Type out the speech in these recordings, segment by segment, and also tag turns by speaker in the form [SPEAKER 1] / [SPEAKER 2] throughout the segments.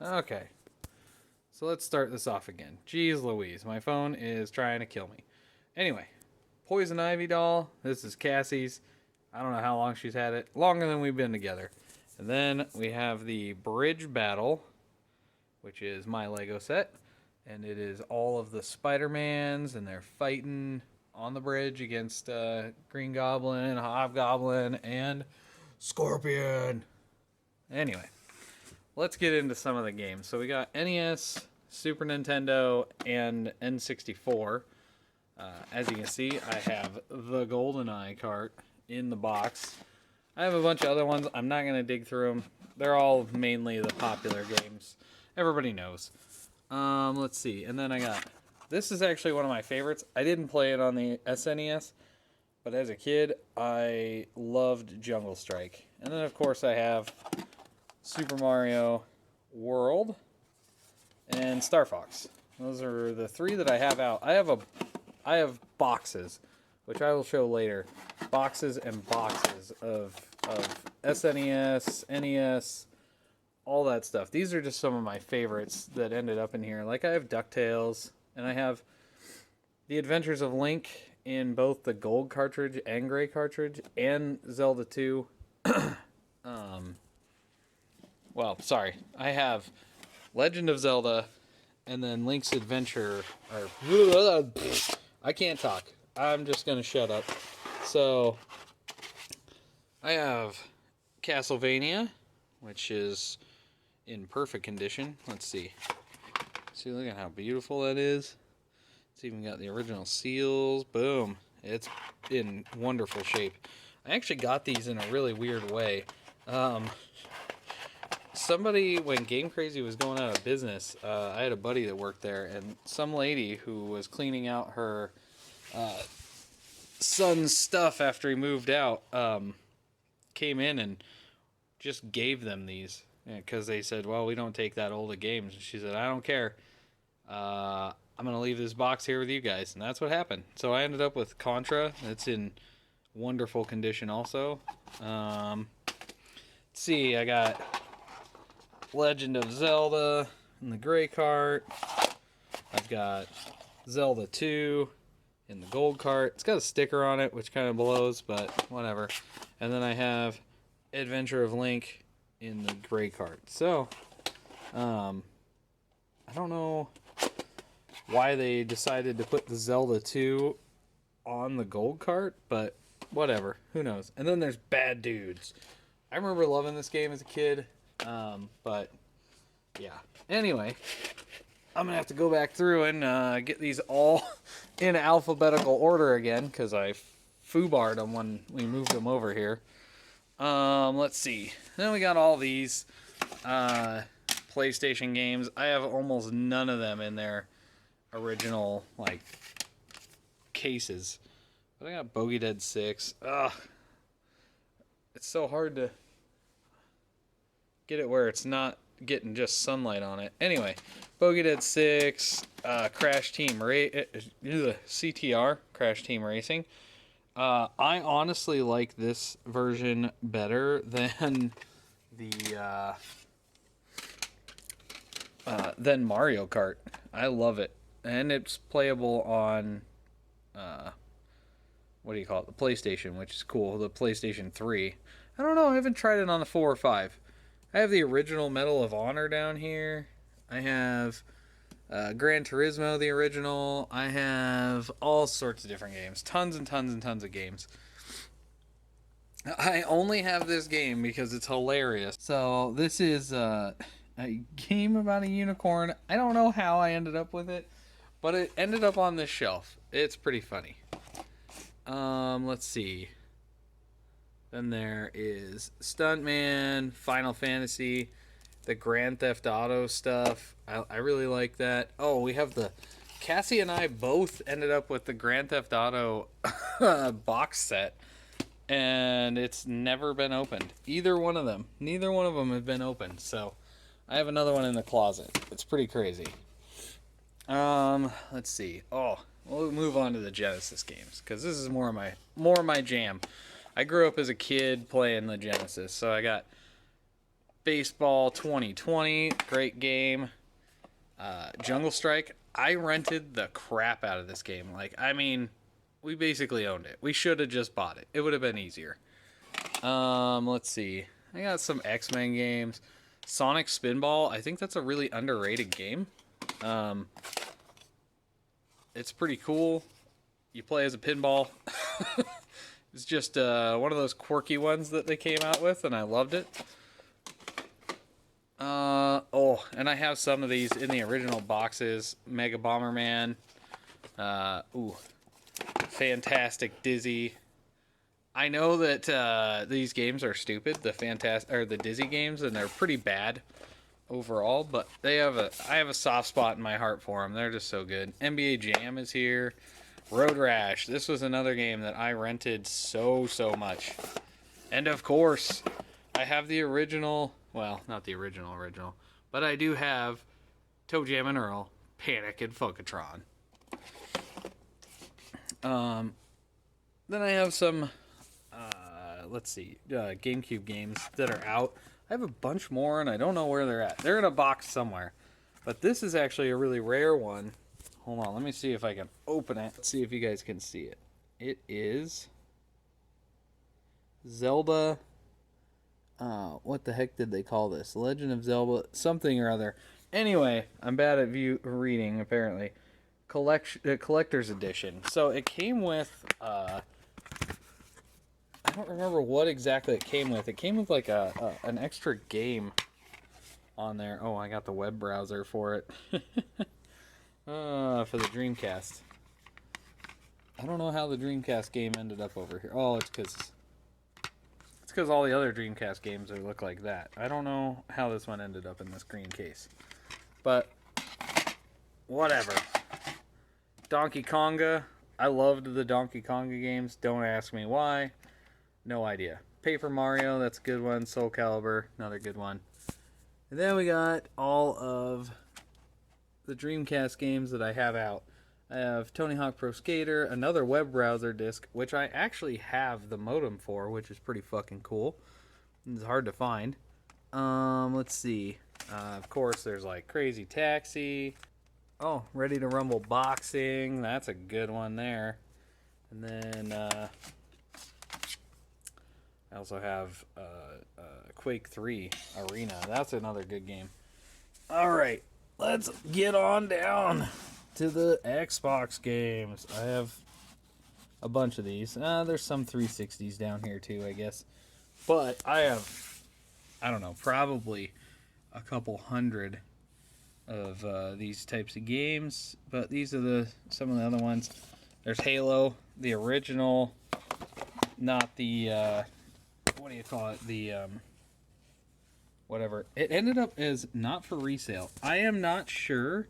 [SPEAKER 1] Okay, so let's start this off again. Jeez Louise, my phone is trying to kill me. Anyway, Poison Ivy doll. This is Cassie's. I don't know how long she's had it. Longer than we've been together. And then we have the Bridge Battle, which is my Lego set. And it is all of the Spider-Mans, and they're fighting on the bridge against Green Goblin, Hobgoblin, and Scorpion. Anyway, let's get into some of the games. So we got NES, Super Nintendo, and N64. As you can see, I have the GoldenEye cart in the box. I have a bunch of other ones. I'm not going to dig through them. They're all mainly the popular games. Everybody knows. Let's see. And then I got... This is actually one of my favorites. I didn't play it on the SNES, but as a kid, I loved Jungle Strike. And then, of course, I have Super Mario World and Star Fox. Those are the three that I have out. I have boxes, which I will show later. Boxes and boxes of SNES, NES, all that stuff. These are just some of my favorites that ended up in here. Like I have DuckTales, and I have The Adventures of Link in both the gold cartridge and gray cartridge, and Zelda 2. Well, sorry. I have Legend of Zelda, and then Link's Adventure. I can't talk. I'm just going to shut up. So, I have Castlevania, which is in perfect condition. Let's see. See, look at how beautiful that is. It's even got the original seals. Boom. It's in wonderful shape. I actually got these in a really weird way. Somebody, when Game Crazy was going out of business, I had a buddy that worked there, and some lady who was cleaning out her son's stuff after he moved out came in and just gave them these because they said, well, we don't take that old of games. And she said, I don't care. I'm going to leave this box here with you guys. And that's what happened. So I ended up with Contra. It's in wonderful condition also. Let's see, I got Legend of Zelda in the gray cart. I've got Zelda 2 in the gold cart. It's got a sticker on it, which kind of blows, but whatever. And then I have Adventure of Link in the gray cart. So, I don't know why they decided to put the Zelda 2 on the gold cart, but whatever. Who knows? And then there's Bad Dudes. I remember loving this game as a kid, but yeah. Anyway, I'm going to have to go back through and get these all in alphabetical order again, because I foobarred them when we moved them over here. Let's see. Then we got all these PlayStation games. I have almost none of them in their original, like, cases. But I got Bogey Dead 6. Ugh. It's so hard to get it where it's not getting just sunlight on it. Anyway, Bogey Dead 6, Crash Team CTR, Crash Team Racing. I honestly like this version better than the than Mario Kart. I love it, and it's playable on what do you call it? The PlayStation, which is cool. The PlayStation 3. I don't know. I haven't tried it on the 4 or 5. I have the original Medal of Honor down here. I have Gran Turismo, the original. I have all sorts of different games. Tons and tons and tons of games. I only have this game because it's hilarious. So this is a game about a unicorn. I don't know how I ended up with it, but it ended up on this shelf. It's pretty funny. Let's see. Then there is Stuntman, Final Fantasy, the Grand Theft Auto stuff. I really like that. Oh, we have the... Cassie and I both ended up with the Grand Theft Auto box set, and it's never been opened. Either one of them. Neither one of them have been opened, so I have another one in the closet. It's pretty crazy. Let's see. Oh, we'll move on to the Genesis games, because this is more of my jam. I grew up as a kid playing the Genesis, so I got Baseball 2020, great game. Jungle Strike, I rented the crap out of this game. Like, I mean, we basically owned it. We should have just bought it. It would have been easier. Let's see. I got some X-Men games. Sonic Spinball, I think that's a really underrated game. It's pretty cool. You play as a pinball. It's just one of those quirky ones that they came out with, and I loved it. And I have some of these in the original boxes. Mega Bomberman. Fantastic Dizzy. I know that these games are stupid, the Dizzy games, and they're pretty bad overall, but I have a soft spot in my heart for them. They're just so good. NBA Jam is here. Road Rash. This was another game that I rented so much. And of course, I have the original, well, not the original, but I do have Toe Jam and Earl, Panic, and Funkatron. Then I have some, GameCube games that are out. I have a bunch more, and I don't know where they're at. They're in a box somewhere. But this is actually a really rare one. Hold on, let me see if I can open it. Let's see if you guys can see it. It is Zelda. What the heck did they call this? Legend of Zelda something or other. Anyway, I'm bad at reading, apparently. Collector's edition. So it came with, I don't remember what exactly it came with. It came with like an extra game on there. Oh, I got the web browser for it. For the Dreamcast. I don't know how the Dreamcast game ended up over here. Oh, it's because all the other Dreamcast games look like that. I don't know how this one ended up in this green case. But, whatever. Donkey Konga. I loved the Donkey Konga games. Don't ask me why. No idea. Paper Mario, that's a good one. Soul Calibur, another good one. And then we got all of the Dreamcast games that I have out. I have Tony Hawk Pro Skater, another web browser disc, which I actually have the modem for, which is pretty fucking cool. It's hard to find. Let's see. Of course, there's like Crazy Taxi. Oh, Ready to Rumble Boxing. That's a good one there. And then I also have Quake 3 Arena. That's another good game. All right, let's get on down to the Xbox games. I have a bunch of these. There's some 360s down here too, I guess. But I have, I don't know, probably a couple hundred of these types of games. But these are some of the other ones. There's Halo, the original, not the, what do you call it? The, whatever. It ended up as not for resale. I am not sure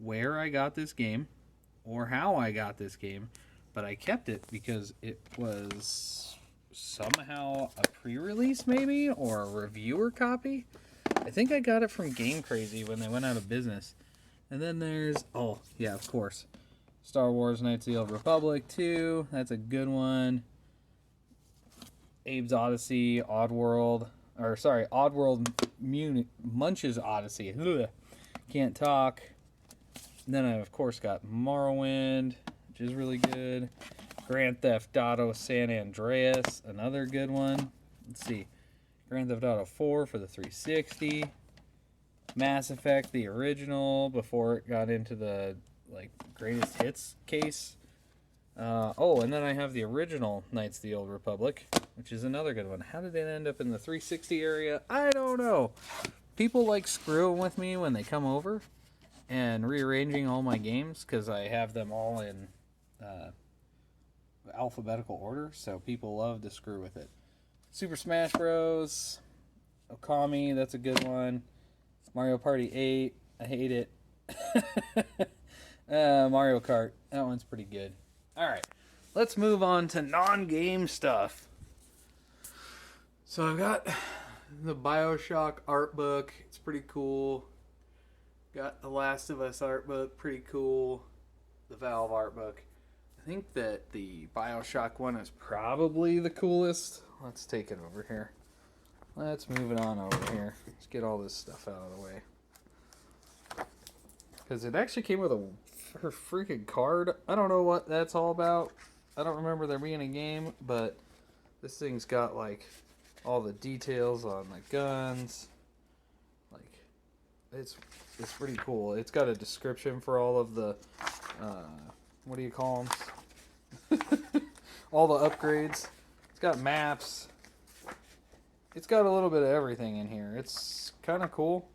[SPEAKER 1] where I got this game or how I got this game, but I kept it because it was somehow a pre-release maybe, or a reviewer copy. I think I got it from Game Crazy when they went out of business. And then there's, oh yeah, of course, Star Wars Knights of the Old Republic 2. That's a good one. Abe's Odyssey, Oddworld Munch's Odyssey. Ugh. Can't talk. And then I, of course, got Morrowind, which is really good. Grand Theft Auto San Andreas, another good one. Let's see. Grand Theft Auto 4 for the 360. Mass Effect, the original, before it got into the greatest hits case. And then I have the original Knights of the Old Republic, which is another good one. How did it end up in the 360 area? I don't know. People like screwing with me when they come over and rearranging all my games because I have them all in alphabetical order, so people love to screw with it. Super Smash Bros. Okami, that's a good one. Mario Party 8, I hate it. Mario Kart, that one's pretty good. Alright, let's move on to non-game stuff. So I've got the BioShock art book. It's pretty cool. Got the Last of Us art book. Pretty cool. The Valve art book. I think that the BioShock one is probably the coolest. Let's take it over here. let's move it on over here. Let's get all this stuff out of the way. Because it actually came with her freaking card. I don't know what that's all about. I don't remember there being a game, but this thing's got like all the details on the guns. Like, it's pretty cool. It's got a description for all of the, what do you call them? All the upgrades. It's got maps. It's got a little bit of everything in here. It's kind of cool.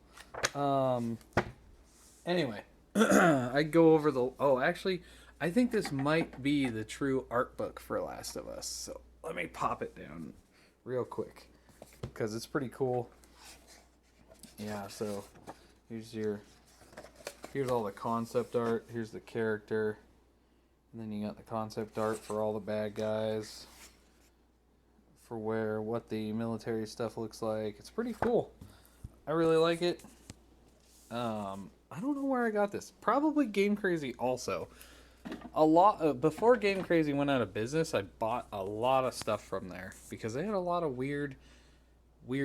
[SPEAKER 1] Anyway, I go over the... Oh, actually, I think this might be the true art book for Last of Us. So let me pop it down real quick because it's pretty cool. Yeah, so here's all the concept art. Here's the character. And then you got the concept art for all the bad guys. For what the military stuff looks like. It's pretty cool. I really like it. I don't know where I got this. Probably Game Crazy also. Before Game Crazy went out of business, I bought a lot of stuff from there because they had a lot of weird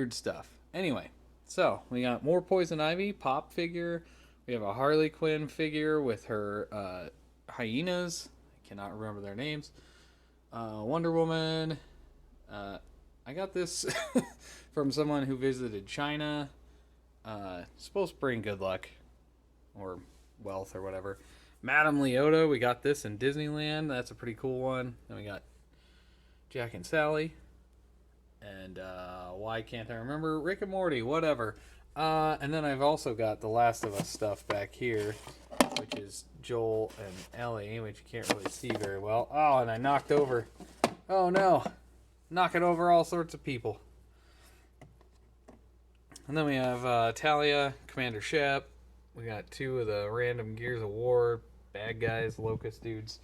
[SPEAKER 1] stuff. Anyway, so we got more Poison Ivy pop figure. We have a Harley Quinn figure with her hyenas. I cannot remember their names. Wonder Woman. I got this from someone who visited China. Supposed to bring good luck or wealth or whatever. Madame Leota, we got this in Disneyland. That's a pretty cool one. Then we got Jack and Sally. And why can't I remember? Rick and Morty, whatever. And then I've also got the Last of Us stuff back here, which is Joel and Ellie, which you can't really see very well. Oh, and I knocked over. Oh no. Knocking over all sorts of people. And then we have Talia, Commander Shep. We got two of the random Gears of War bad guys, Locust dudes.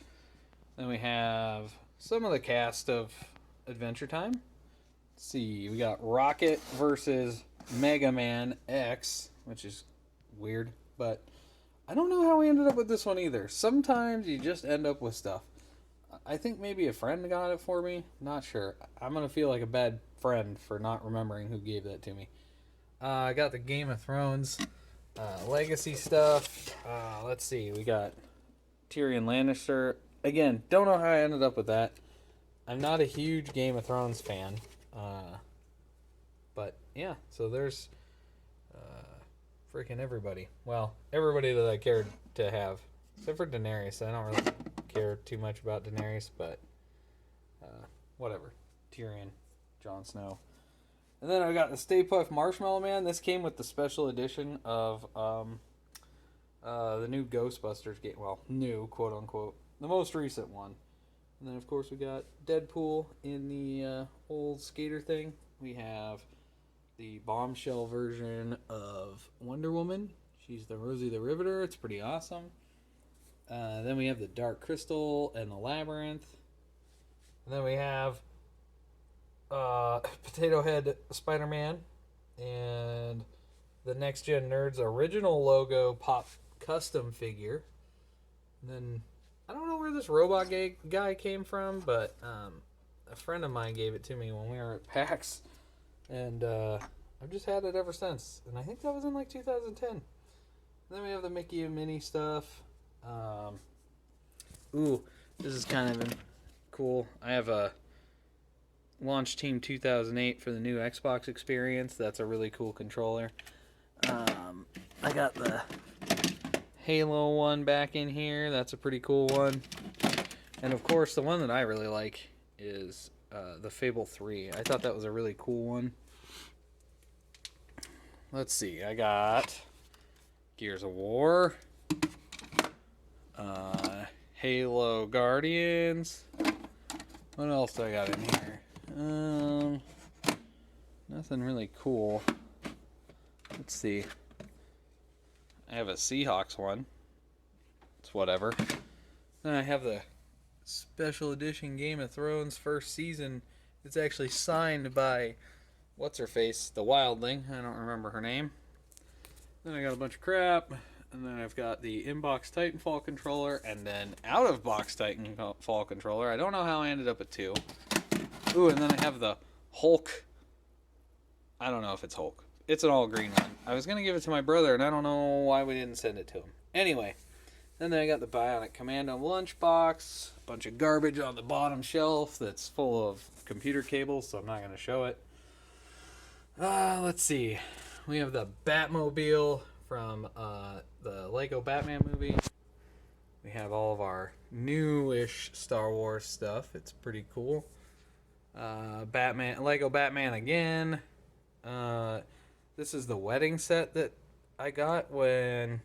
[SPEAKER 1] Then we have some of the cast of Adventure Time. Let's see, we got Rocket versus Mega Man X, which is weird, but I don't know how we ended up with this one either. Sometimes you just end up with stuff. I think maybe a friend got it for me. Not sure. I'm going to feel like a bad friend for not remembering who gave that to me. I got the Game of Thrones legacy stuff. Let's see. We got Tyrion Lannister. Again, don't know how I ended up with that. I'm not a huge Game of Thrones fan. But, yeah. So there's freaking everybody. Well, everybody that I cared to have. Except for Daenerys. I don't really care too much about Daenerys, but whatever. Tyrion, Jon Snow. And then I got the Stay Puft Marshmallow Man. This came with the special edition of the new Ghostbusters game. Well, new, quote unquote. The most recent one. And then, of course, we got Deadpool in the old skater thing. We have the bombshell version of Wonder Woman. She's the Rosie the Riveter. It's pretty awesome. Then we have the Dark Crystal and the Labyrinth. And then we have Potato Head Spider-Man and the Next Gen Nerds original logo pop custom figure. And then I don't know where this robot guy came from, but a friend of mine gave it to me when we were at PAX. And I've just had it ever since. And I think that was in like 2010. And then we have the Mickey and Minnie stuff. This is kind of cool. I have a Launch Team 2008 for the new Xbox experience. That's a really cool controller. I got the Halo one back in here. That's a pretty cool one. And of course, the one that I really like is the Fable 3. I thought that was a really cool one. Let's see. I got Gears of War. Halo Guardians. What else do I got in here? Nothing really cool. Let's see. I have a Seahawks one. It's whatever. Then I have the special edition Game of Thrones first season. It's actually signed by what's her face, the Wildling. I don't remember her name. Then I got a bunch of crap. And then I've got the in-box Titanfall controller, and then out-of-box Titanfall controller. I don't know how I ended up at 2. Ooh, and then I have the Hulk I don't know if it's Hulk. It's an all green one. I was gonna give it to my brother, and I don't know why we didn't send it to him. Anyway, then I got the Bionic Commando lunchbox, a bunch of garbage on the bottom shelf that's full of computer cables, so I'm not gonna show it. Let's see. We have the Batmobile from the Lego Batman movie. We have all of our newish Star Wars stuff. It's pretty cool. Lego Batman again. This is the wedding set that I got when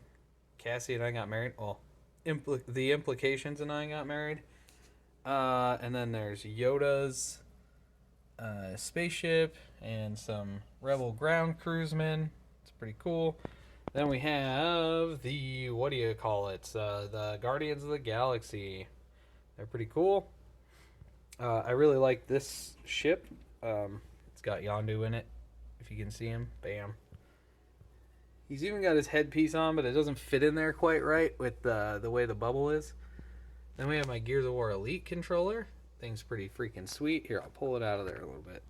[SPEAKER 1] Cassie and I got married. Well, the implications and I got married. And then there's Yoda's spaceship and some Rebel ground crewsmen. It's pretty cool. Then we have the, what do you call it? The Guardians of the Galaxy. They're pretty cool. I really like this ship. It's got Yondu in it. If you can see him, bam. He's even got his headpiece on, but it doesn't fit in there quite right with the way the bubble is. Then we have my Gears of War Elite controller. Thing's pretty freaking sweet. Here, I'll pull it out of there a little bit.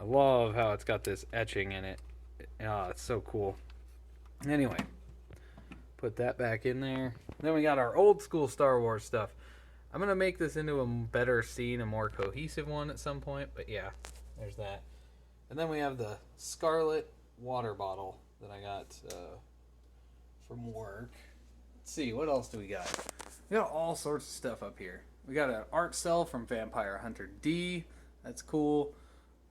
[SPEAKER 1] I love how it's got this etching in it. Oh, it's so cool. Anyway, put that back in there. Then we got our old school Star Wars stuff. I'm going to make this into a better scene, a more cohesive one at some point. But yeah, there's that. And then we have the Scarlet water bottle that I got from work. Let's see, what else do we got? We got all sorts of stuff up here. We got an art cell from Vampire Hunter D. That's cool.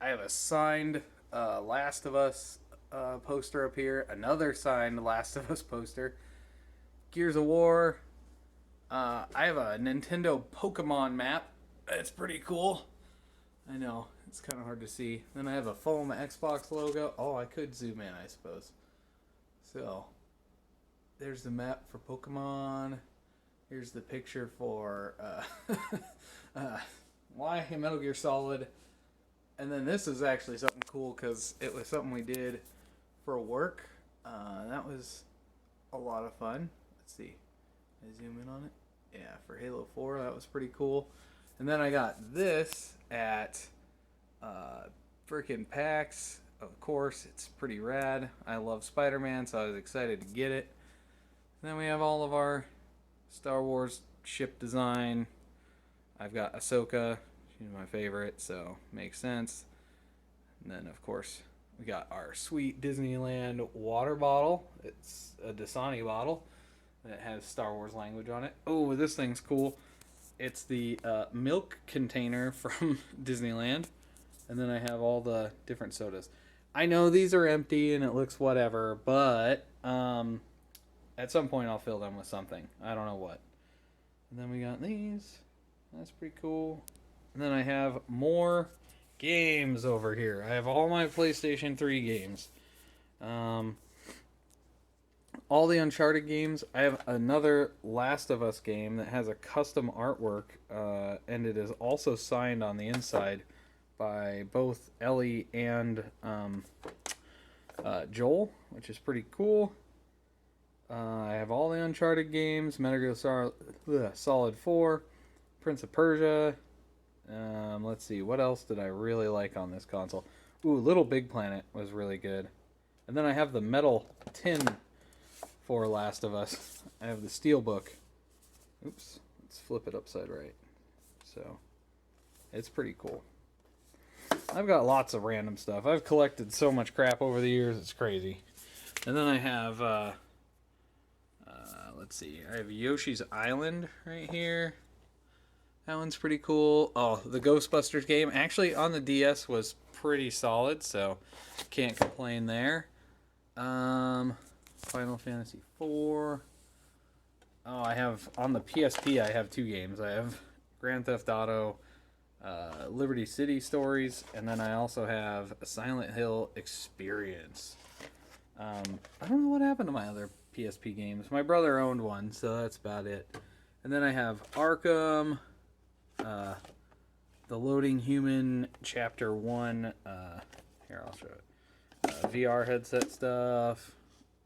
[SPEAKER 1] I have a signed Last of Us poster up here. Another signed Last of Us poster. Gears of War. I have a Nintendo Pokemon map. It's pretty cool. I know, it's kind of hard to see. Then I have a foam Xbox logo. Oh, I could zoom in, I suppose. So, there's the map for Pokemon. Here's the picture for Metal Gear Solid. And then this is actually something cool because it was something we did for work. That was a lot of fun. Let's see. Can I zoom in on it? Yeah, for Halo 4, that was pretty cool. And then I got this at frickin' PAX. Of course, it's pretty rad. I love Spider-Man, so I was excited to get it. And then we have all of our Star Wars ship design. I've got Ahsoka. She's my favorite, so makes sense. And then, of course, we got our sweet Disneyland water bottle. It's a Dasani bottle that has Star Wars language on it. Oh, this thing's cool. It's the milk container from Disneyland. And then I have all the different sodas. I know these are empty and it looks whatever, but at some point I'll fill them with something. I don't know what. And then we got these. That's pretty cool. And then I have more games over here. I have all my PlayStation 3 games. All the Uncharted games. I have another Last of Us game that has a custom artwork, and it is also signed on the inside by both Ellie and Joel, which is pretty cool. I have all the Uncharted games, Metal Gear Solid 4, Prince of Persia. Let's see, what else did I really like on this console? Ooh, Little Big Planet was really good. And then I have the metal tin for Last of Us. I have the Steelbook. Oops, let's flip it upside right. So, it's pretty cool. I've got lots of random stuff. I've collected so much crap over the years, it's crazy. And then I have, let's see, I have Yoshi's Island right here. That one's pretty cool. Oh, the Ghostbusters game, actually on the DS was pretty solid, so can't complain there. Final Fantasy 4. Oh, I have, on the PSP, I have two games. I have Grand Theft Auto, Liberty City Stories, and then I also have a Silent Hill Experience. I don't know what happened to my other PSP games. My brother owned one, so that's about it. And then I have Arkham, The Loading Human Chapter 1. Here, I'll show it. VR headset stuff.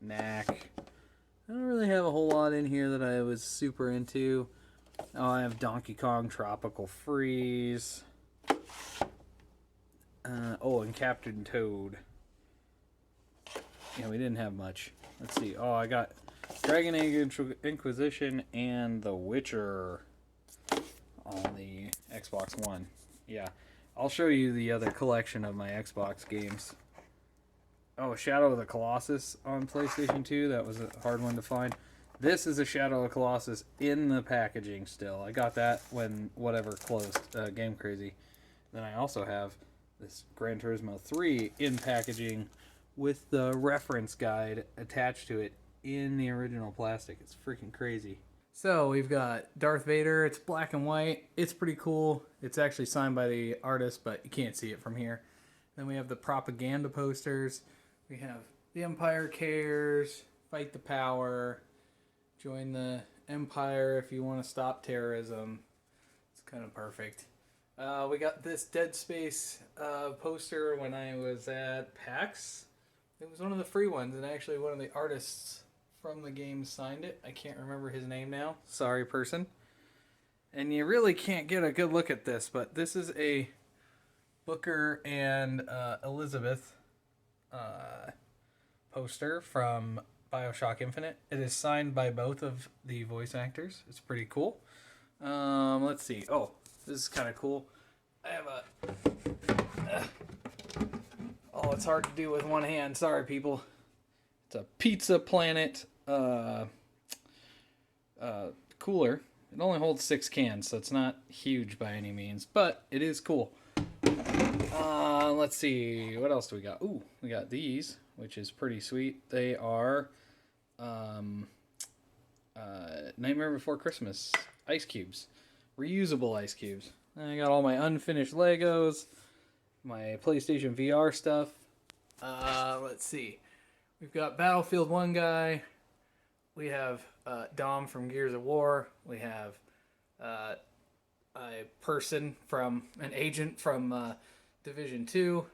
[SPEAKER 1] Knack. I don't really have a whole lot in here that I was super into. Oh, I have Donkey Kong Tropical Freeze. Oh, and Captain Toad. Yeah, we didn't have much. Let's see. Oh, I got Dragon Age Inquisition and The Witcher on the Xbox One. Yeah, I'll show you the other collection of my Xbox games. Oh, Shadow of the Colossus on PlayStation 2. That was a hard one to find. This is a Shadow of the Colossus in the packaging still. I got that when whatever closed, Game Crazy. Then I also have this Gran Turismo 3 in packaging with the reference guide attached to it in the original plastic. It's freaking crazy. So we've got Darth Vader. It's black and white. It's pretty cool. It's actually signed by the artist, but you can't see it from here. Then we have the propaganda posters. We have The Empire Cares, Fight the Power, Join the Empire if you want to stop terrorism. It's kind of perfect. We got this Dead Space poster when I was at PAX. It was one of the free ones, and actually one of the artists from the game signed it. I can't remember his name now. Sorry, person. And you really can't get a good look at this, but this is a Booker and Elizabeth poster from BioShock Infinite. It is signed by both of the voice actors. It's pretty cool. Let's see. Oh, this is kind of cool. I have a... Oh, it's hard to do with one hand. Sorry, people. It's a Pizza Planet cooler. It only holds 6 cans, so it's not huge by any means, but it is cool. Let's see. What else do we got? Ooh, we got these, which is pretty sweet. They are Nightmare Before Christmas ice cubes. Reusable ice cubes. And I got all my unfinished Legos, my PlayStation VR stuff. Let's see. We've got Battlefield 1 guy. We have Dom from Gears of War. We have a person from an agent from Division 2.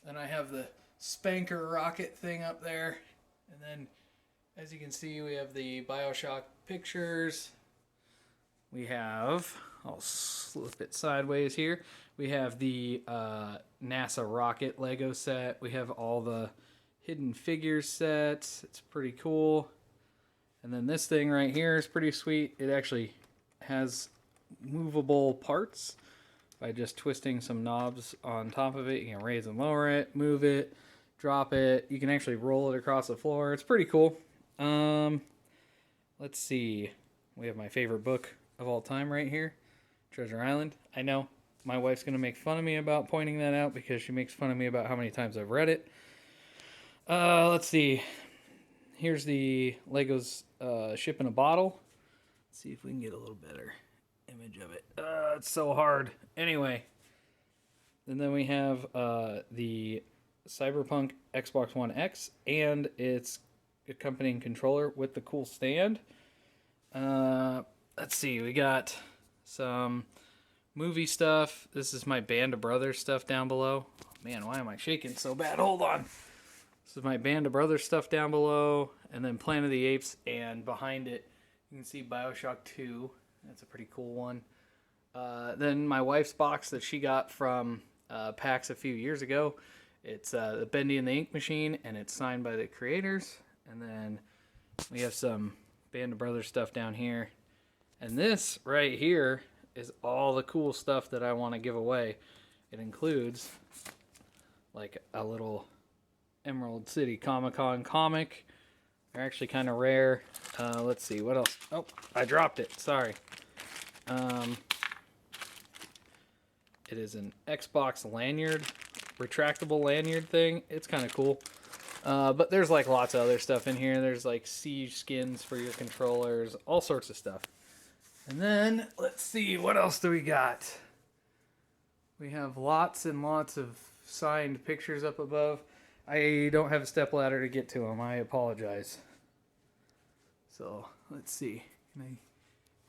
[SPEAKER 1] And I have the Spanker rocket thing up there. And then, as you can see, we have the BioShock pictures. We have, I'll slip it sideways here. We have the NASA rocket Lego set. We have all the Hidden Figures sets. It's pretty cool. And then this thing right here is pretty sweet. It actually has movable parts. By just twisting some knobs on top of it, you can raise and lower it, move it, drop it. You can actually roll it across the floor. It's pretty cool. Let's see. We have my favorite book of all time right here, Treasure Island. I know my wife's going to make fun of me about pointing that out because she makes fun of me about how many times I've read it. Let's see. Here's the Legos Ship in a Bottle. Let's see if we can get a little better image of it. It's so hard. Anyway, and then we have the Cyberpunk Xbox One X and its accompanying controller with the cool stand. Let's see, we got some movie stuff. This is my Band of Brothers stuff down below. Oh, man, why am I shaking so bad? Hold on. This is my Band of Brothers stuff down below, and then Planet of the Apes, and behind it you can see BioShock 2. That's a pretty cool one. Then my wife's box that she got from PAX a few years ago. It's the Bendy and the Ink Machine, and it's signed by the creators. And then we have some Band of Brothers stuff down here. And this right here is all the cool stuff that I want to give away. It includes like a little Emerald City Comic-Con comic. They're actually kind of rare. Let's see, what else? Oh, I dropped it. Sorry. It is an Xbox lanyard, retractable lanyard thing. It's kind of cool. But there's like lots of other stuff in here. There's like Siege skins for your controllers, all sorts of stuff. And then, let's see, what else do we got? We have lots and lots of signed pictures up above. I don't have a stepladder to get to them. I apologize. So, let's see. Can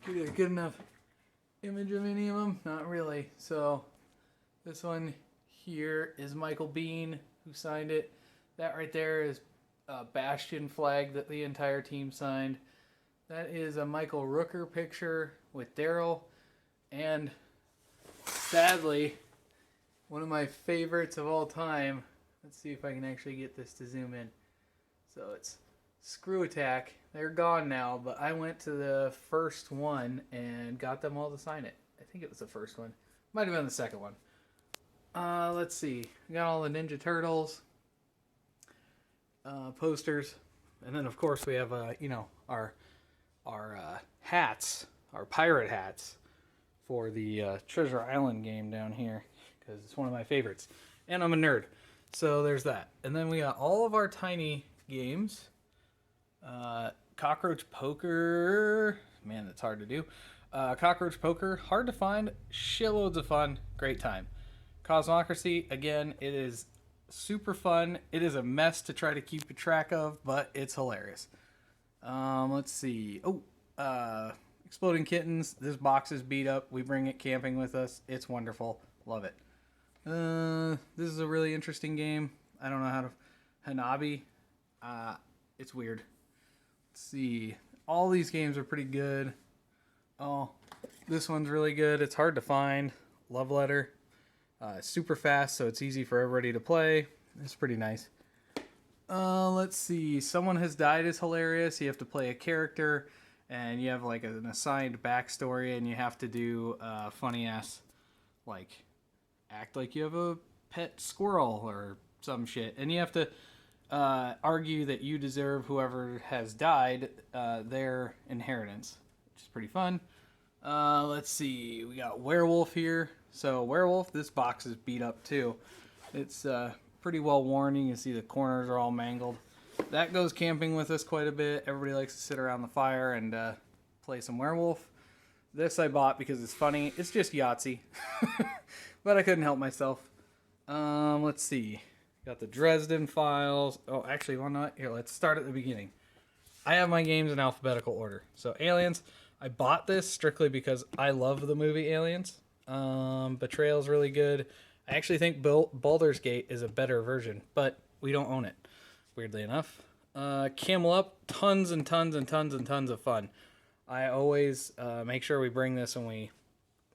[SPEAKER 1] I get a good enough image of any of them? Not really. So, this one here is Michael Biehn, who signed it. That right there is a Bastion flag that the entire team signed. That is a Michael Rooker picture with Daryl. And sadly, One of my favorites of all time. Let's see if I can actually get this to zoom in. So it's Screw Attack. They're gone now, but I went to the first one and got them all to sign it. I think it was the first one. Might have been the second one. Let's see. We got all the Ninja Turtles posters, and then of course we have our hats, our pirate hats for the Treasure Island game down here because it's one of my favorites, and I'm a nerd, so there's that. And then we got all of our tiny games. Cockroach Poker, man, that's hard to do. Cockroach Poker, hard to find, shitloads of fun, great time. Cosmocracy, again, it is super fun. It is a mess to try to keep track of, but it's hilarious. Let's see. Exploding Kittens. This box is beat up. We bring it camping with us. It's wonderful. Love it. This is a really interesting game. I don't know how to... Hanabi. It's weird. Let's see. All these games are pretty good. Oh, this one's really good. It's hard to find. Love Letter. Super fast, so it's easy for everybody to play. It's pretty nice. Let's see. Someone Has Died is hilarious. You have to play a character, and you have like an assigned backstory, and you have to do funny ass, like, act like you have a pet squirrel or some shit, and you have to argue that you deserve whoever has died their inheritance, which is pretty fun. Let's see. We got Werewolf here. So Werewolf, this box is beat up too. It's pretty well worn. You can see the corners are all mangled. That goes camping with us quite a bit. Everybody likes to sit around the fire and play some Werewolf. This I bought because it's funny. It's just Yahtzee. But I couldn't help myself. Let's see. Got the Dresden Files. Oh, actually, why not? Here, let's start at the beginning. I have my games in alphabetical order. So Aliens, I bought this strictly because I love the movie Aliens. Betrayal's really good. I actually think Baldur's Gate is a better version, but we don't own it, weirdly enough. Camel Up, tons and tons and tons and tons of fun. I always make sure we bring this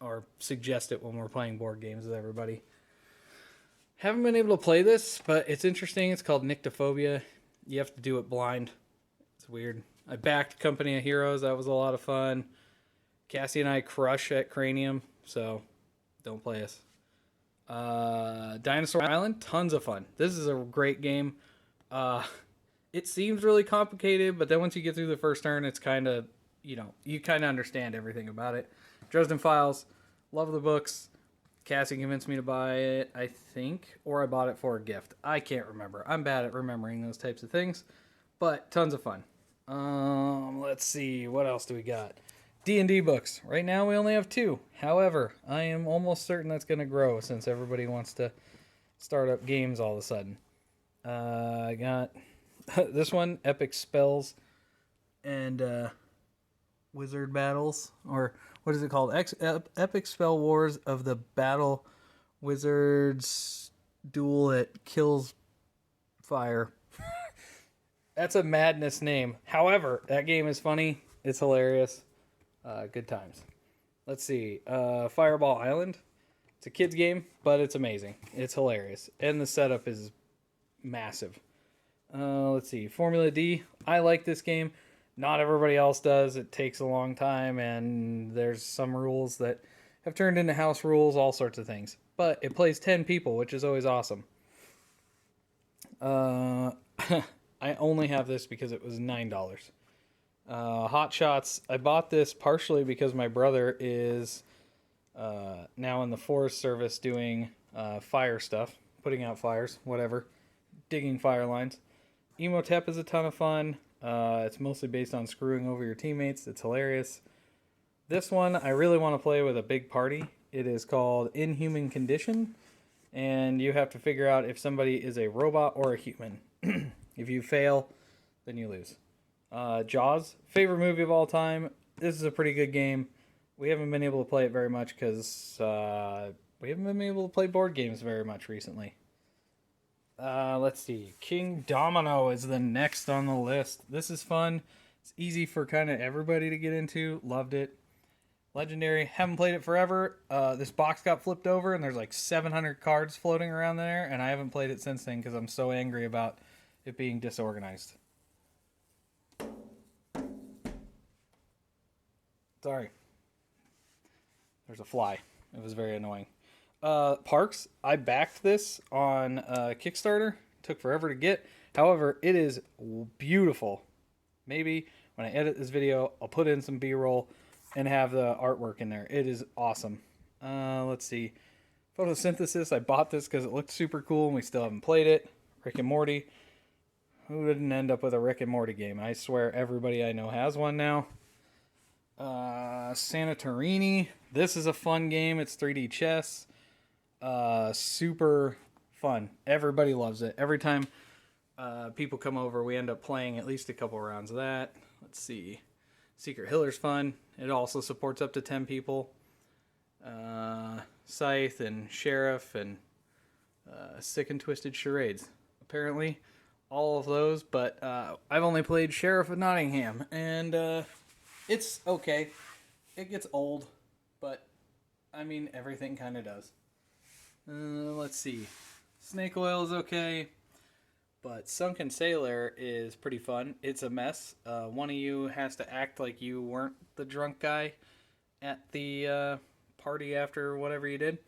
[SPEAKER 1] or suggest it when we're playing board games with everybody. Haven't been able to play this, but it's interesting. It's called Nyctophobia. You have to do it blind. It's weird. I backed Company of Heroes. That was a lot of fun. Cassie and I crush at Cranium, so don't play us. Dinosaur Island, tons of fun. This is a great game. It seems really complicated, but then once you get through the first turn, it's kind of, you kind of understand everything about it. Dresden Files, love the books. Cassie convinced me to buy it, I think, or I bought it for a gift. I can't remember. I'm bad at remembering those types of things, but tons of fun. Let's see, what else do we got? D&D books. Right now we only have 2. However, I am almost certain that's going to grow since everybody wants to start up games all of a sudden. I got this one, Epic Spells and Wizard Battles, or what is it called? Epic Spell Wars of the Battle Wizards Duel at Kills Fire. That's a madness name. However, that game is funny. It's hilarious. Good times. Let's see. Fireball Island. It's a kid's game, but it's amazing. It's hilarious. And the setup is massive. Let's see. Formula D. I like this game. Not everybody else does. It takes a long time, and there's some rules that have turned into house rules, all sorts of things. But it plays 10 people, which is always awesome. I only have this because it was $9. Hot Shots. I bought this partially because my brother is now in the Forest Service doing fire stuff, putting out fires, whatever, digging fire lines. Emotep is a ton of fun. It's mostly based on screwing over your teammates. It's hilarious. This one I really want to play with a big party. It is called Inhuman Condition, and you have to figure out if somebody is a robot or a human. If you fail, then you lose. Jaws, favorite movie of all time. This is a pretty good game. We haven't been able to play it very much because we haven't been able to play board games very much recently. Let's see. King Domino is the next on the list. This is fun. It's easy for kind of everybody to get into. Loved it. Legendary. Haven't played it forever. This box got flipped over and there's like 700 cards floating around there, and I haven't played it since then because I'm so angry about it being disorganized. Sorry. There's a fly. It was very annoying. Parks, I backed this on Kickstarter. Took forever to get. However, it is beautiful. Maybe when I edit this video, I'll put in some B-roll and have the artwork in there. It is awesome. Let's see. Photosynthesis, I bought this because it looked super cool and we still haven't played it. Rick and Morty. Who didn't end up with a Rick and Morty game? I swear everybody I know has one now. Santorini. This is a fun game. It's 3D chess. Super fun. Everybody loves it. Every time people come over, we end up playing at least a couple rounds of that. Let's see. Secret Hiller's fun. It also supports up to 10 people. Scythe and Sheriff and Sick and Twisted Charades. Apparently, all of those, but I've only played Sheriff of Nottingham, and it's okay. It gets old, but I mean, everything kind of does. Let's see. Snake Oil is okay. But Sunken Sailor is pretty fun. It's a mess. One of you has to act like you weren't the drunk guy at the party after whatever you did.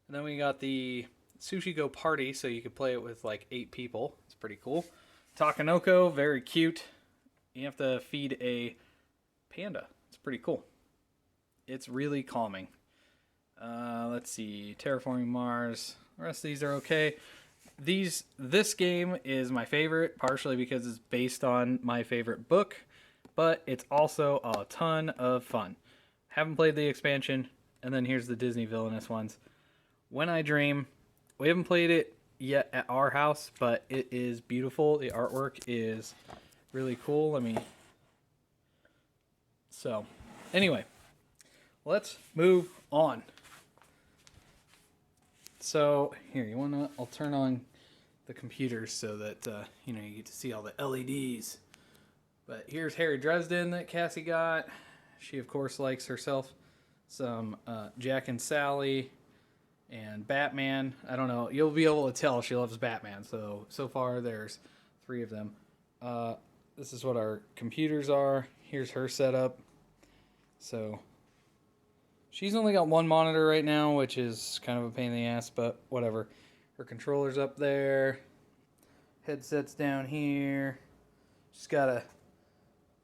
[SPEAKER 1] And then we got the Sushi Go Party, so you could play it with like 8 people. It's pretty cool. Takanoko, very cute. You have to feed a panda. It's pretty cool. It's really calming. Let's see. Terraforming Mars. The rest of these are okay. This game is my favorite, partially because it's based on my favorite book, but it's also a ton of fun. Haven't played the expansion, and then here's the Disney Villainous ones. When I Dream, we haven't played it yet at our house, but it is beautiful. The artwork is really cool. So, anyway, let's move on. So, here, you want to... I'll turn on the computer so that, you get to see all the LEDs. But here's Harry Dresden that Cassie got. She, of course, likes herself some Jack and Sally and Batman. I don't know. You'll be able to tell she loves Batman. So far, there's 3 of them. This is what our computers are. Here's her setup. So... she's only got 1 monitor right now, which is kind of a pain in the ass, but whatever. Her controller's up there. Headset's down here. She's got a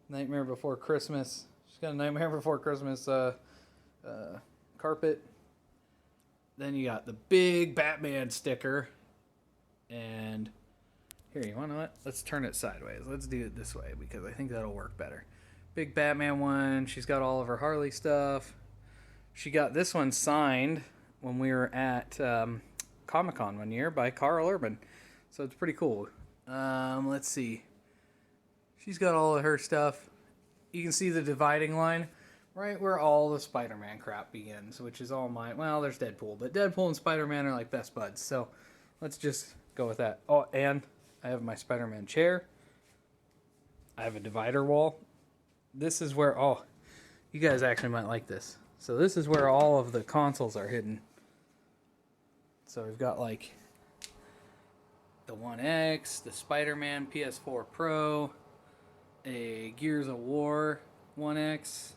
[SPEAKER 1] Nightmare Before Christmas. She's got a Nightmare Before Christmas carpet. Then you got the big Batman sticker. And here, you want to know what? Let's turn it sideways. Let's do it this way because I think that'll work better. Big Batman one. She's got all of her Harley stuff. She got this one signed when we were at Comic-Con one year by Carl Urban. So it's pretty cool. Let's see. She's got all of her stuff. You can see the dividing line right where all the Spider-Man crap begins, which is all mine. Well, there's Deadpool, but Deadpool and Spider-Man are like best buds. So let's just go with that. Oh, and I have my Spider-Man chair. I have a divider wall. This is where... oh, you guys actually might like this. So this is where all of the consoles are hidden. So we've got like the One X, the Spider-Man PS4 Pro, a Gears of War One X.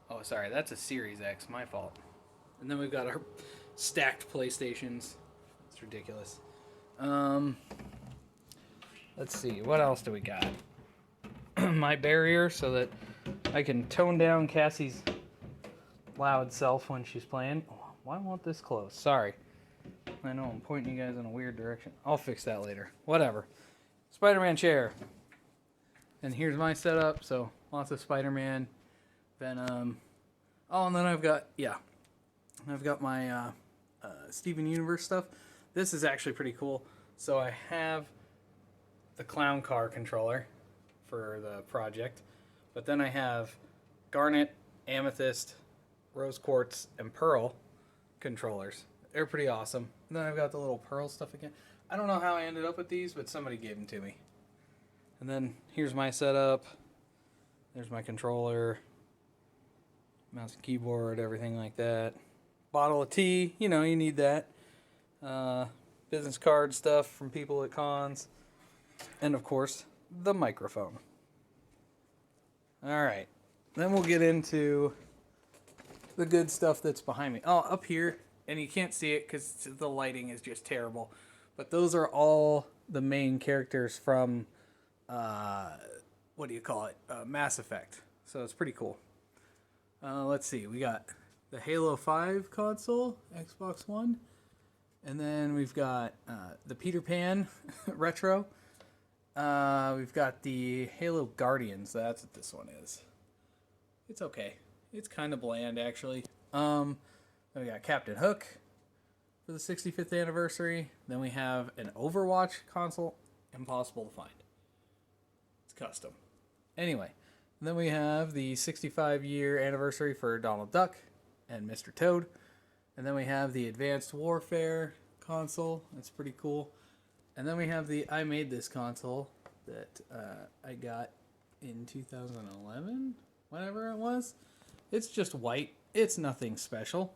[SPEAKER 1] Oh, sorry, that's a Series X, my fault. And then we've got our stacked PlayStations. It's ridiculous. Let's see, what else do we got? My barrier so that I can tone down Cassie's loud self when she's playing. Oh, why won't this close? Sorry. I know I'm pointing you guys in a weird direction. I'll fix that later. Whatever. Spider-Man chair. And here's my setup. So lots of Spider-Man, Venom. Oh, and then I've got my Steven Universe stuff. This is actually pretty cool. So I have the clown car controller for the project. But then I have Garnet, Amethyst, Rose Quartz, and Pearl controllers. They're pretty awesome. And then I've got the little Pearl stuff again. I don't know how I ended up with these, but somebody gave them to me. And then here's my setup. There's my controller. mouse and keyboard, everything like that. Bottle of tea, you know, you need that. Business card stuff from people at cons. And of course, the microphone. Alright, then we'll get into the good stuff that's behind me. Oh, up here, and you can't see it because the lighting is just terrible. But those are all the main characters from, what do you call it? Mass Effect. So it's pretty cool. Let's see, we got the Halo 5 console, Xbox One. And then we've got the Peter Pan retro. We've got the Halo Guardians. That's what this one is. It's okay. It's kind of bland, actually. Then we got Captain Hook for the 65th anniversary. Then we have an Overwatch console. Impossible to find. It's custom. Anyway, then we have the 65-year anniversary for Donald Duck and Mr. Toad. And then we have the Advanced Warfare console. That's pretty cool. And then we have the I Made This console that I got in 2011, whenever it was. It's just white. It's nothing special.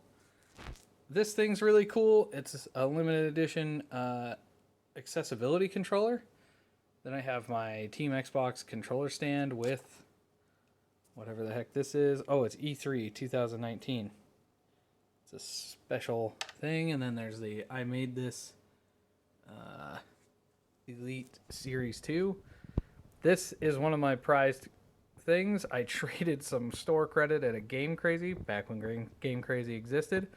[SPEAKER 1] This thing's really cool. It's a limited edition accessibility controller. Then I have my Team Xbox controller stand with whatever the heck this is. Oh, it's E3 2019. It's a special thing. And then there's the I Made This Elite Series 2. This is one of my prized things. I traded some store credit at a Game Crazy back when Game Crazy existed.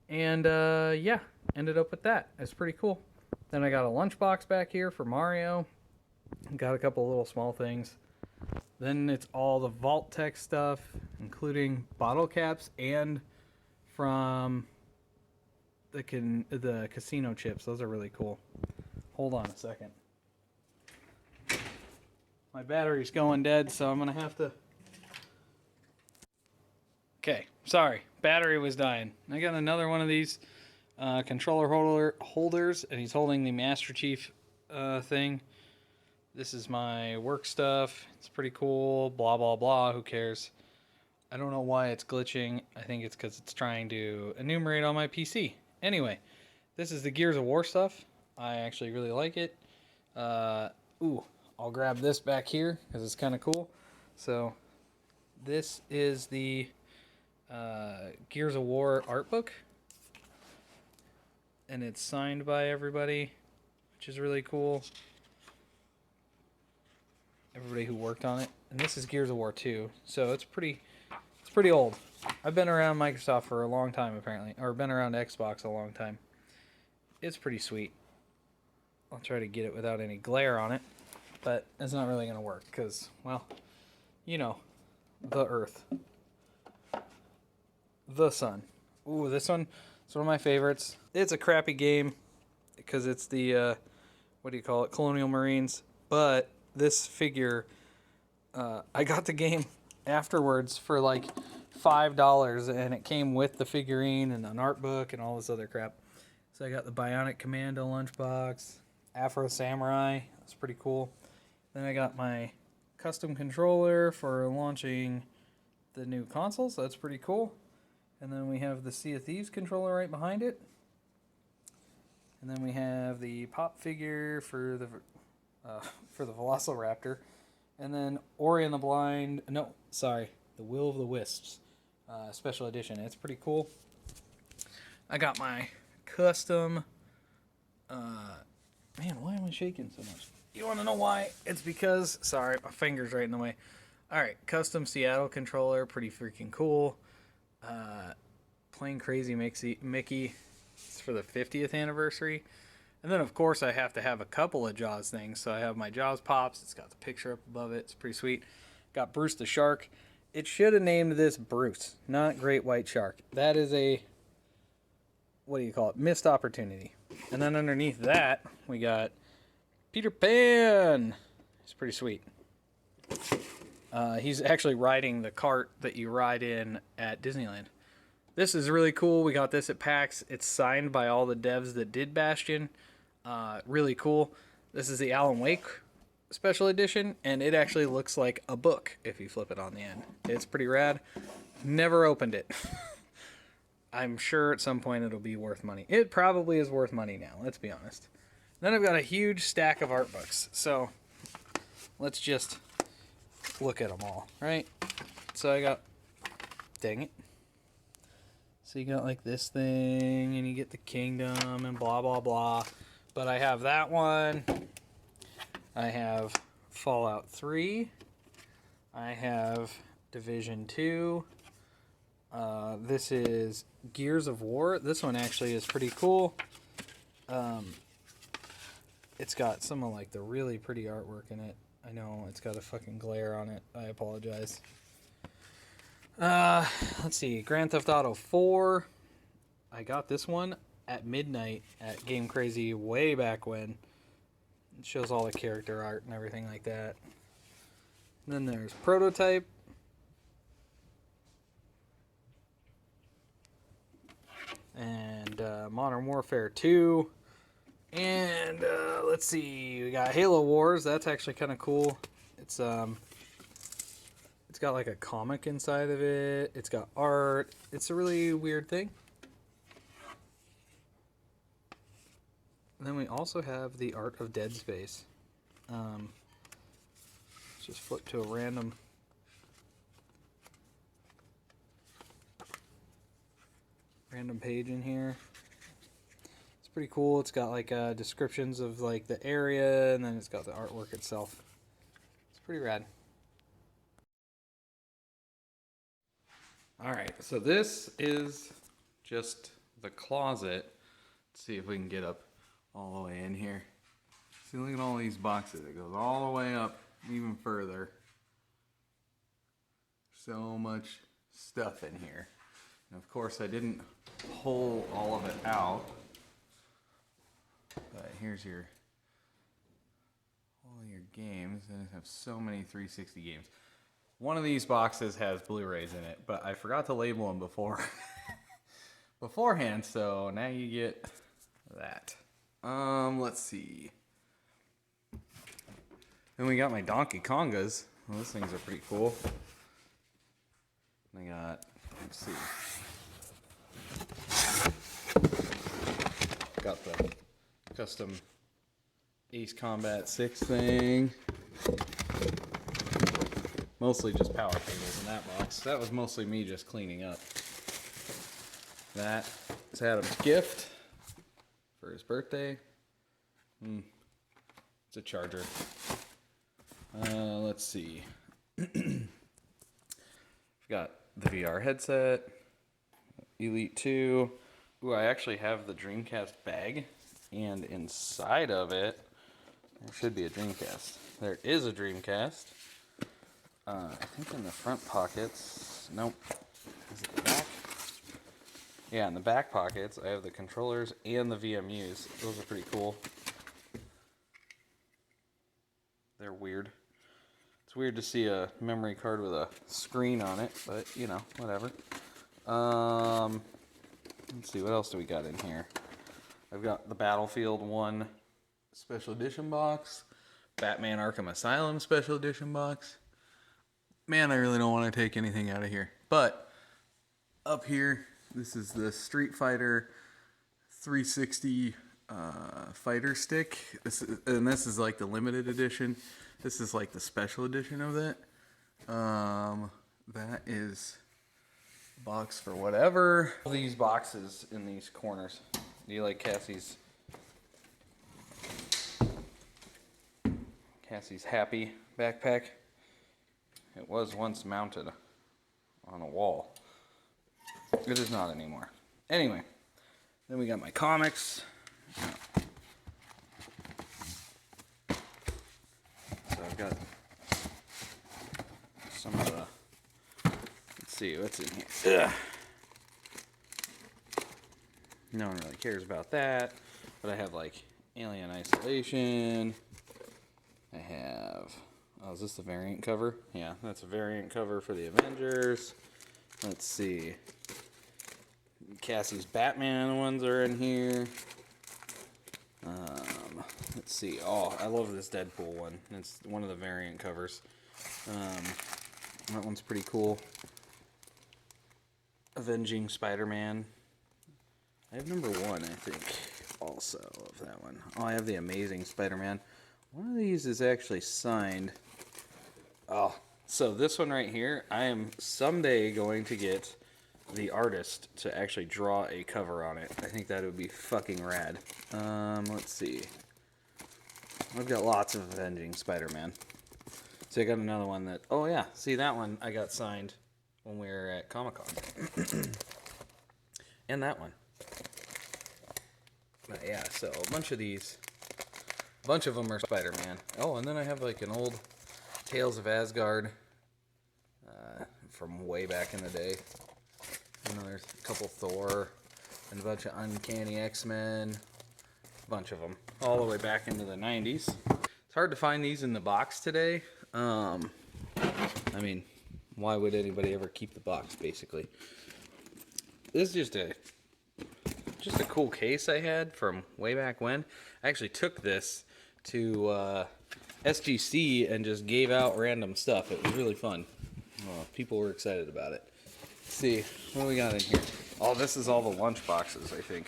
[SPEAKER 1] And yeah, ended up with that. It's pretty cool. Then I got a lunchbox back here for Mario. Got a couple little small things. Then it's all the Vault-Tec stuff, including bottle caps and from the casino chips. Those are really cool. Hold on a second. My battery's going dead, so I'm going to have to... Okay, sorry. Battery was dying. I got another one of these controller holders, and he's holding the Master Chief thing. This is my work stuff. It's pretty cool. Blah, blah, blah. Who cares? I don't know why it's glitching. I think it's because it's trying to enumerate on my PC. Anyway, this is the Gears of War stuff. I actually really like it. Ooh, I'll grab this back here because it's kind of cool. So this is the Gears of War art book. And it's signed by everybody, which is really cool. Everybody who worked on it. And this is Gears of War 2. So it's pretty old. I've been around Microsoft for a long time, apparently. Or been around Xbox a long time. It's pretty sweet. I'll try to get it without any glare on it. But it's not really going to work because, well, you know, the Earth. The Sun. Ooh, this one is one of my favorites. It's a crappy game because it's the, what do you call it, Colonial Marines. But this figure, I got the game afterwards for like $5, and it came with the figurine and an art book and all this other crap. So I got the Bionic Commando lunchbox, Afro Samurai. That's pretty cool. Then I got my custom controller for launching the new console, so that's pretty cool. And then we have the Sea of Thieves controller right behind it. And then we have the pop figure for the Velociraptor. And then Ori and the Blind, no, sorry, the Will of the Wisps special edition. It's pretty cool. I got my custom, man, why am I shaking so much? You want to know why? It's because, sorry, my finger's right in the way. Alright, custom Seattle controller, pretty freaking cool. Plain Crazy Mickey, it's for the 50th anniversary. And then, of course, I have to have a couple of Jaws things. So I have my Jaws Pops. It's got the picture up above it. It's pretty sweet. Got Bruce the Shark. It should have named this Bruce, not Great White Shark. That is a, what do you call it, missed opportunity. And then underneath that, we got Peter Pan. It's pretty sweet. He's actually riding the cart that you ride in at Disneyland. This is really cool. We got this at PAX. It's signed by all the devs that did Bastion. Really cool. This is the Alan Wake special edition, and it actually looks like a book if you flip it on the end. It's pretty rad. Never opened it. I'm sure at some point it'll be worth money. It probably is worth money now, let's be honest. Then I've got a huge stack of art books. So let's just look at them all, right? So I got, dang it. So you got like this thing, and you get the kingdom, and blah, blah, blah. But I have that one. I have Fallout 3. I have Division 2. This is Gears of War. This one actually is pretty cool. It's got some of like the really pretty artwork in it. I know it's got a fucking glare on it. I apologize. Let's see. Grand Theft Auto 4. I got this one at midnight at Game Crazy way back when. It shows all the character art and everything like that. Then there's Prototype. And Modern Warfare 2. And let's see, we got Halo Wars. That's actually kind of cool. It's got like a comic inside of it. It's got art. It's a really weird thing. And then we also have the Art of Dead Space. Let's just flip to a random page in here. It's pretty cool. It's got like descriptions of like the area, and then it's got the artwork itself. It's pretty rad. Alright, so this is just the closet. Let's see if we can get up all the way in here. See, look at all these boxes. It goes all the way up even further. So much stuff in here. And of course I didn't pull all of it out. But here's all your games. And I have so many 360 games. One of these boxes has Blu-rays in it, but I forgot to label them beforehand, so now you get that. Let's see. Then we got my Donkey Kongas. Well, those things are pretty cool. I got, let's see. Got the custom Ace Combat 6 thing. Mostly just power cables in that box. That was mostly me just cleaning up. That is Adam's gift for his birthday. It's a charger. Let's see. We've got the VR headset, Elite 2. Ooh, I actually have the Dreamcast bag, and inside of it, there should be a Dreamcast. There is a Dreamcast. I think in the front pockets, nope. Is it the back? Yeah, in the back pockets, I have the controllers and the VMUs. Those are pretty cool. They're weird. It's weird to see a memory card with a screen on it, but you know, whatever. Let's see, what else do we got in here? I've got the Battlefield 1 Special Edition box, Batman Arkham Asylum Special Edition box. Man, I really don't want to take anything out of here. But up here, this is the Street Fighter 360 fighter stick. This is like the limited edition. This is like the special edition of it. That is a box for whatever. All these boxes in these corners. Do you like Cassie's Happy backpack? It was once mounted on a wall. It is not anymore. Anyway, then we got my comics. So I've got some of the, let's see, what's in here? Ugh. No one really cares about that, but I have like Alien Isolation. I have, oh, is this the variant cover? Yeah, that's a variant cover for the Avengers. Let's see. Cassie's Batman ones are in here. Let's see. Oh, I love this Deadpool one. It's one of the variant covers. That one's pretty cool. Avenging Spider-Man. I have number 1, I think, also of that one. Oh, I have the Amazing Spider-Man. One of these is actually signed. Oh, so this one right here, I am someday going to get the artist to actually draw a cover on it. I think that would be fucking rad. Let's see. I've got lots of Avenging Spider-Man. So I got another one that, oh yeah, see that one I got signed when we were at Comic-Con. And that one. But yeah, so a bunch of these, a bunch of them are Spider-Man. Oh, and then I have like an old Tales of Asgard from way back in the day. You know, there's a couple Thor and a bunch of Uncanny X-Men. A bunch of them. All the way back into the 90s. It's hard to find these in the box today. I mean, why would anybody ever keep the box, basically? This is just a cool case I had from way back when. I actually took this to SGC and just gave out random stuff. It was really fun. People were excited about it. Let's see, what do we got in here? Oh, this is all the lunch boxes, I think.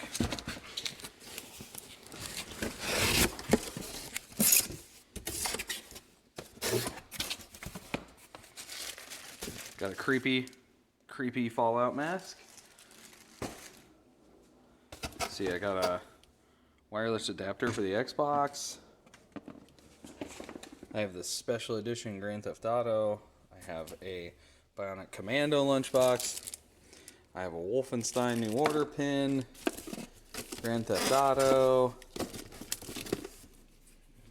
[SPEAKER 1] Got a creepy Fallout mask. Let's see, I got a wireless adapter for the Xbox. I have this special edition Grand Theft Auto. I have a Bionic Commando lunchbox. I have a Wolfenstein New Order pin. Grand Theft Auto.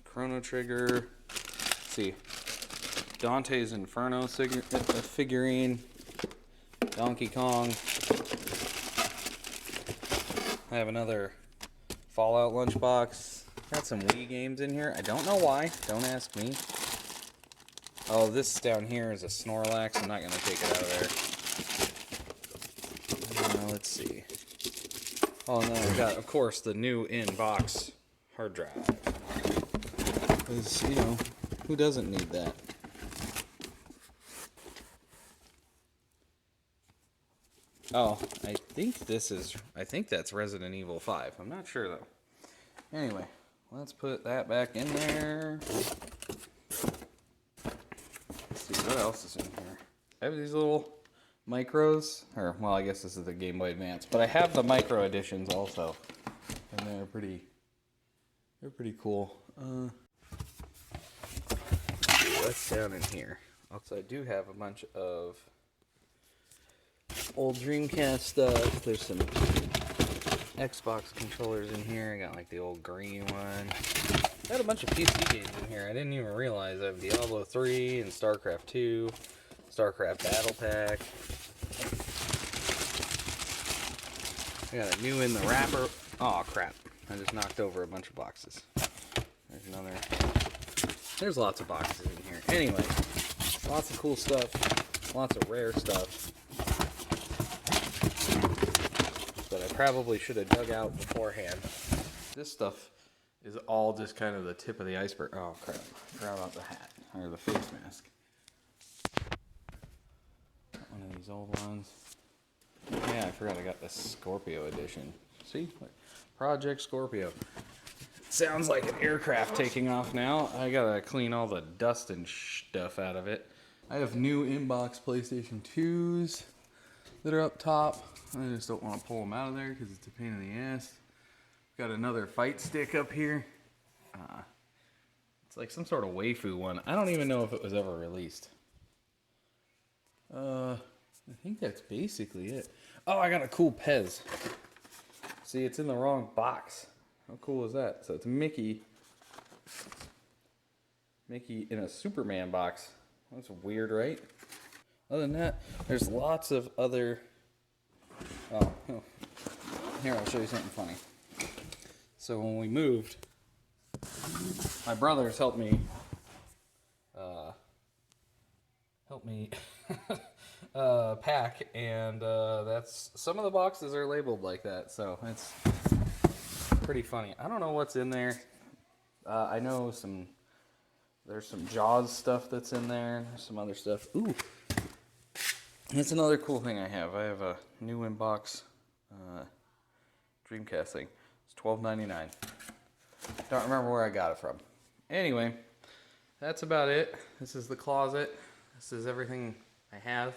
[SPEAKER 1] Chrono Trigger. Let's see. Dante's Inferno figurine. Donkey Kong. I have another Fallout lunchbox. Got some Wii games in here. I don't know why. Don't ask me. Oh, this down here is a Snorlax. I'm not going to take it out of there. Let's see. Oh, and then I got, of course, the new in-box hard drive. Because, you know, who doesn't need that? Oh, I think that's Resident Evil 5. I'm not sure, though. Anyway, let's put that back in there. Let's see, what else is in here? I have these little micros, or, well, I guess this is the Game Boy Advance, but I have the micro editions also, and they're pretty cool. What's down in here? Also, I do have a bunch of old Dreamcast stuff. There's some Xbox controllers in here. I got like the old green one. I got a bunch of PC games in here. I didn't even realize I have Diablo 3 and StarCraft 2, StarCraft Battle Pack. I got a new in the wrapper. Oh crap. I just knocked over a bunch of boxes. There's another. There's lots of boxes in here. Anyway, lots of cool stuff. Lots of rare stuff. That I probably should have dug out beforehand. This stuff is all just kind of the tip of the iceberg. Oh crap. I forgot about the hat. Or the face mask. One of these old ones. Yeah, I forgot I got the Scorpio edition. See? Project Scorpio. Sounds like an aircraft taking off now. I gotta clean all the dust and stuff out of it. I have new inbox PlayStation 2s that are up top. I just don't want to pull them out of there because it's a pain in the ass. Got another fight stick up here. It's like some sort of waifu one. I don't even know if it was ever released. I think that's basically it. Oh, I got a cool Pez. See, it's in the wrong box. How cool is that? So it's Mickey. Mickey in a Superman box. That's weird, right? Other than that, there's lots of other... Oh, here, I'll show you something funny. So when we moved, my brothers helped me pack, and that's some of the boxes are labeled like that, so it's pretty funny. I don't know what's in there. I know there's some Jaws stuff that's in there. There's some other stuff. Ooh, That's another cool thing I have. I have a new inbox Dreamcast thing. It's $12.99. Don't remember where I got it from. Anyway, that's about it. This is the closet. This is everything I have.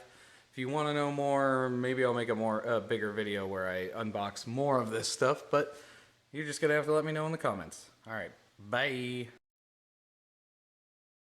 [SPEAKER 1] If you want to know more, maybe I'll make a bigger video where I unbox more of this stuff, but you're just going to have to let me know in the comments. All right, bye.